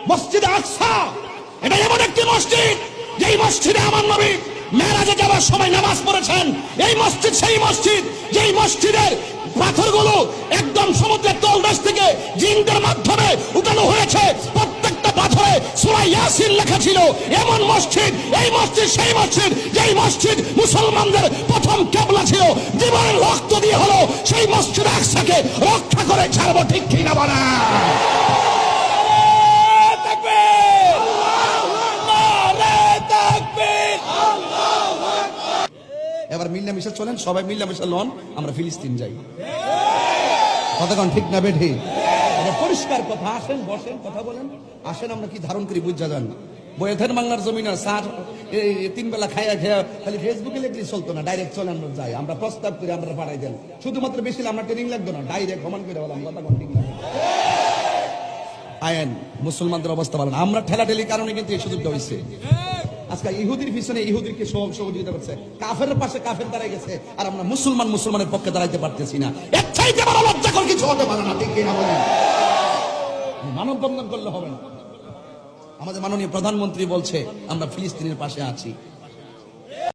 মসজিদে আকসা এটা এমন একটি মসজিদ যেই মসজিদে আমার নবী মেরাজে যাওয়ার সময় নামাজ পড়েছেন। এই মসজিদ সেই মসজিদ যেই মসজিদের পাথরগুলো একদম সমুদ্রের তলদেশ থেকে জিনদের মাধ্যমে উঠানো হয়েছে। প্রত্যেকটা পাথরে সূরা ইয়াসিন লেখা ছিল। এমন মসজিদ, এই মসজিদ সেই মসজিদ যেই মসজিদ মুসলমানদের প্রথম কিবলা ছিল। জীবনের রক্ত দিয়ে হলো সেই মসজিদ আকসাকে রক্ষা করে ছাড়বো, ঠিক কি না বলা? এবার মিল্লামিশা চলেন, সবাই মিল্লামিশা লন, আমরা ফিলিস্তিন যাই। কতক্ষণ ঠিক না বেঠি? পরিষ্কার কথা। আসেন, বসেন, কথা বলেন। আসেন, আমরা কি ধারণ করি বুঝা যান। বইয়ের বাংলার জমিন স্যার তিন বেলা খাইয়া খেয়া খালি ফেসবুকে লিখলে চলতো না, ডাইরেক্ট চলে আমরা যাই। আমরা প্রস্তাব করে আমরা পাঠাই দেন, শুধুমাত্র বেশি আমরা ট্রেনিং লাগতো না, ডাইরেক্ট সমান করে বললাম। কতক্ষণ ঠিক না? আইন মুসলমানদের অবস্থা ভালো না। আমরা ঠেলাঠেলি কারণে কিন্তু এই সুযোগটা হয়েছে। আজকে ইহুদির পিছনে ইহুদিকে সহযোগিতা করছে, কাফের পাশে কাফের দাঁড়ায় গেছে, আর আমরা মুসলমানের পক্ষে দাঁড়াইতে পারতেছি না। এর চাইতে বড় লজ্জাকর কিছু হতে পারে না, ঠিক কিনা বলেন? মানববন্ধন করলে হবে না। আমাদের মাননীয় প্রধানমন্ত্রী বলছে আমরা ফিলিস্তিনের পাশে আছি।